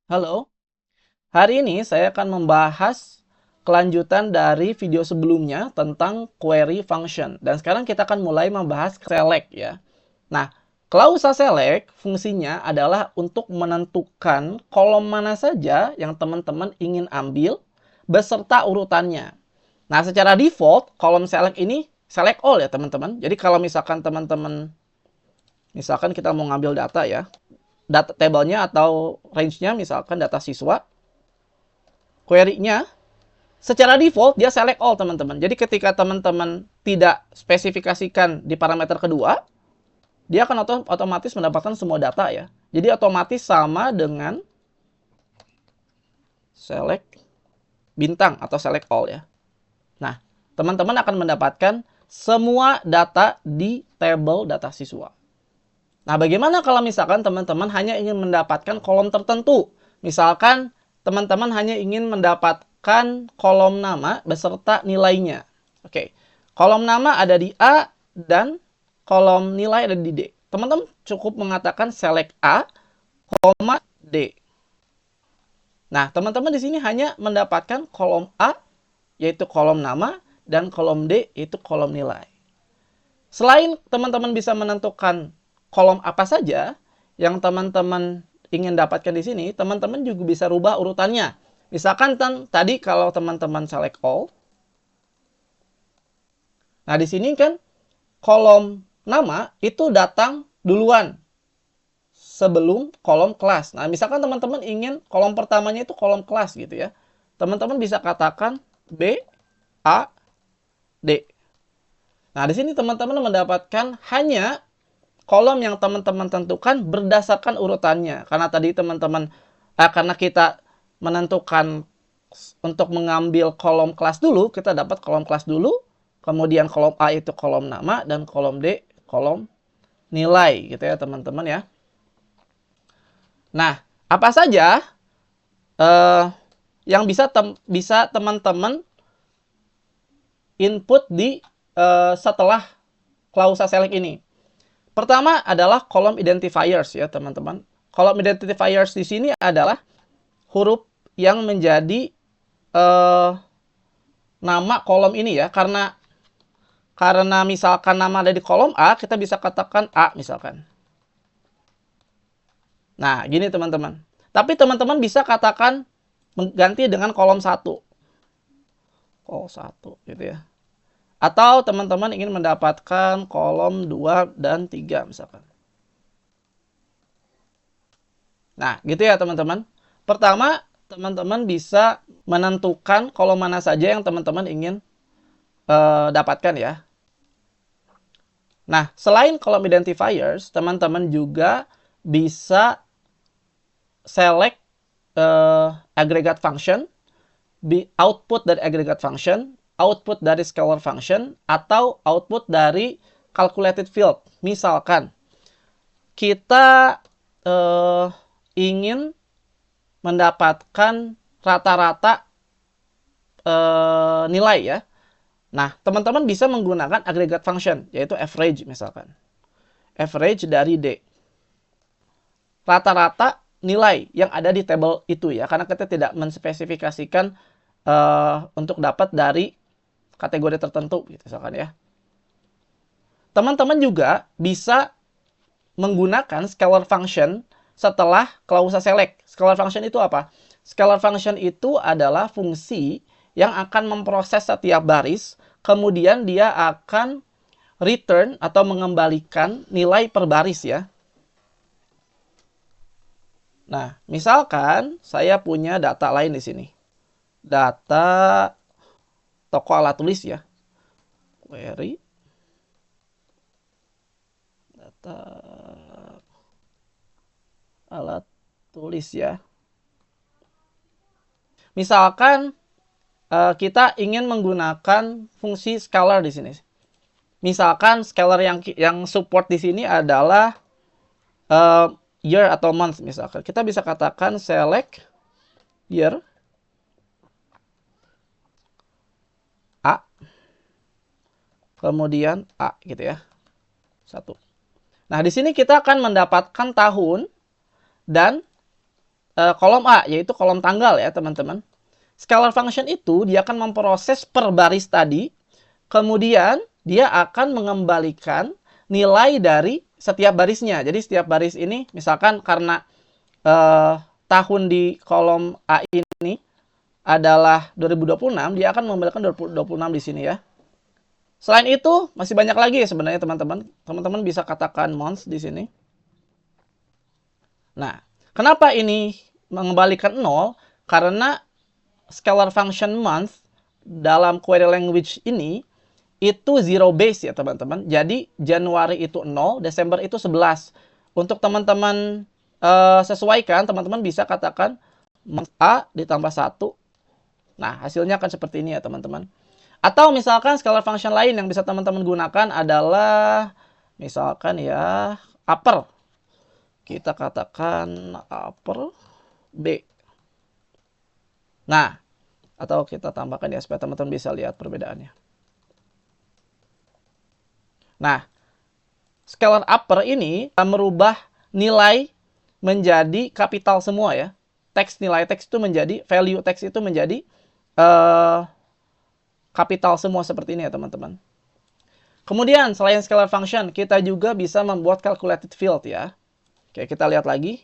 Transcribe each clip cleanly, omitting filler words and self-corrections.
Halo, hari ini saya akan membahas kelanjutan dari video sebelumnya tentang query function. Dan sekarang kita akan mulai membahas select ya. Nah, klausa select fungsinya adalah untuk menentukan kolom mana saja yang teman-teman ingin ambil beserta urutannya. Nah, secara default kolom select ini select all ya teman-teman. Jadi kalau misalkan teman-teman, misalkan kita mau ngambil data ya, data tabelnya atau range-nya misalkan data siswa, query-nya secara default dia select all teman-teman. Jadi ketika teman-teman tidak spesifikasikan di parameter kedua, dia akan otomatis mendapatkan semua data ya. Jadi otomatis sama dengan select bintang atau select all ya. Nah, teman-teman akan mendapatkan semua data di tabel data siswa. Nah, bagaimana kalau misalkan teman-teman hanya ingin mendapatkan kolom tertentu? Misalkan teman-teman hanya ingin mendapatkan kolom nama beserta nilainya. Oke, kolom nama ada di A dan kolom nilai ada di D. Teman-teman cukup mengatakan select A, D. Nah, teman-teman di sini hanya mendapatkan kolom A, yaitu kolom nama, dan kolom D, yaitu kolom nilai. Selain teman-teman bisa menentukan kolom apa saja yang teman-teman ingin dapatkan di sini, teman-teman juga bisa rubah urutannya. Misalkan tadi kalau teman-teman select all, nah di sini kan kolom nama itu datang duluan sebelum kolom kelas. Nah, misalkan teman-teman ingin kolom pertamanya itu kolom kelas gitu ya. Teman-teman bisa katakan B, A, D. Nah, di sini teman-teman mendapatkan hanya kolom yang teman-teman tentukan berdasarkan urutannya. Karena tadi teman-teman, karena kita menentukan untuk mengambil kolom kelas dulu, kita dapat kolom kelas dulu. Kemudian kolom A itu kolom nama dan kolom D kolom nilai gitu ya teman-teman ya. Nah, apa saja yang bisa teman-teman input di setelah klausa select ini? Pertama adalah kolom identifiers ya teman-teman. Kolom identifiers di sini adalah huruf yang menjadi nama kolom ini ya. Karena misalkan nama ada di kolom A, kita bisa katakan A misalkan. Nah, gini teman-teman. Tapi teman-teman bisa katakan mengganti dengan kolom 1. Kolom 1 gitu ya. Atau teman-teman ingin mendapatkan kolom 2 dan 3 misalkan. Nah, gitu ya teman-teman. Pertama, teman-teman bisa menentukan kolom mana saja yang teman-teman ingin dapatkan ya. Nah, selain kolom identifiers, teman-teman juga bisa select aggregate function, output dari aggregate function, output dari scalar function, atau output dari calculated field. Misalkan, kita ingin mendapatkan rata-rata nilai ya. Nah, teman-teman bisa menggunakan aggregate function, yaitu average misalkan. Average dari D. Rata-rata nilai yang ada di tabel itu ya, karena kita tidak menspesifikasikan untuk dapat dari kategori tertentu, gitu misalkan ya. Teman-teman juga bisa menggunakan scalar function setelah klausa select. Scalar function itu apa? Scalar function itu adalah fungsi yang akan memproses setiap baris, kemudian dia akan return atau mengembalikan nilai per baris ya. Nah, misalkan saya punya data lain di sini. Data toko alat tulis ya. Query data alat tulis ya. Misalkan kita ingin menggunakan fungsi scalar di sini. Misalkan scalar yang support di sini adalah year atau month misalkan. Kita bisa katakan select year A, kemudian A gitu ya. 1. Nah, di sini kita akan mendapatkan tahun dan kolom A, yaitu kolom tanggal ya teman-teman. Scalar function itu dia akan memproses per baris tadi, kemudian dia akan mengembalikan nilai dari setiap barisnya. Jadi setiap baris ini, misalkan karena tahun di kolom A ini adalah 2026, dia akan mengembalikan 2026 di sini ya. Selain itu, masih banyak lagi sebenarnya teman-teman. Teman-teman bisa katakan months di sini. Nah, kenapa ini mengembalikan 0? Karena scalar function month dalam query language ini itu zero base ya teman-teman. Jadi Januari itu 0, Desember itu 11. Untuk teman-teman sesuaikan, teman-teman bisa katakan month A ditambah 1. Nah, hasilnya akan seperti ini ya teman-teman. Atau misalkan scalar function lain yang bisa teman-teman gunakan adalah misalkan ya upper. Kita katakan upper B. Nah, atau kita tambahkan ya supaya teman-teman bisa lihat perbedaannya. Nah, scalar upper ini merubah nilai menjadi kapital semua ya. Nilai teks itu menjadi, value teks itu menjadi kapital semua seperti ini ya teman-teman. Kemudian selain scalar function, kita juga bisa membuat calculated field ya. Oke, kita lihat lagi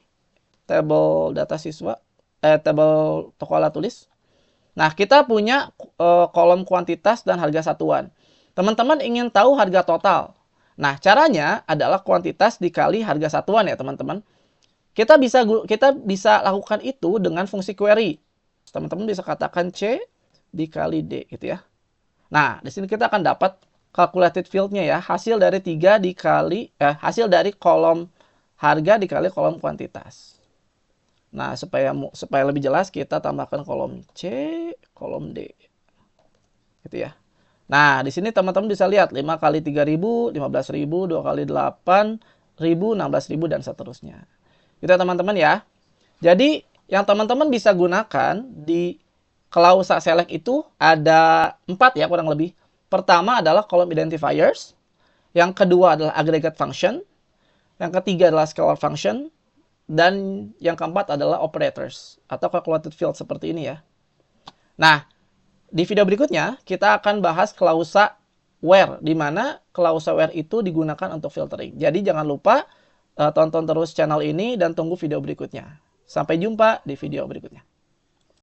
tabel data siswa, tabel toko alat tulis. Nah, kita punya kolom kuantitas dan harga satuan. Teman-teman ingin tahu harga total. Nah, caranya adalah kuantitas dikali harga satuan ya teman-teman. Kita bisa lakukan itu dengan fungsi query. Teman-teman bisa katakan C dikali D gitu ya. Nah, di sini kita akan dapat calculated field-nya ya, hasil dari 3 dikali hasil dari kolom harga dikali kolom kuantitas. Nah, supaya lebih jelas kita tambahkan kolom C, kolom D. Gitu ya. Nah, di sini teman-teman bisa lihat 5 kali 3.000, 15.000, 2 kali 8.000, 16.000 dan seterusnya. Gitu ya teman-teman ya. Jadi, yang teman-teman bisa gunakan di klausa select itu ada 4 ya kurang lebih. Pertama adalah column identifiers. Yang kedua adalah aggregate function. Yang ketiga adalah scalar function. Dan yang keempat adalah operators atau calculated field seperti ini ya. Nah, di video berikutnya kita akan bahas klausa where, di mana klausa where itu digunakan untuk filtering. Jadi jangan lupa tonton terus channel ini dan tunggu video berikutnya. Sampai jumpa di video berikutnya.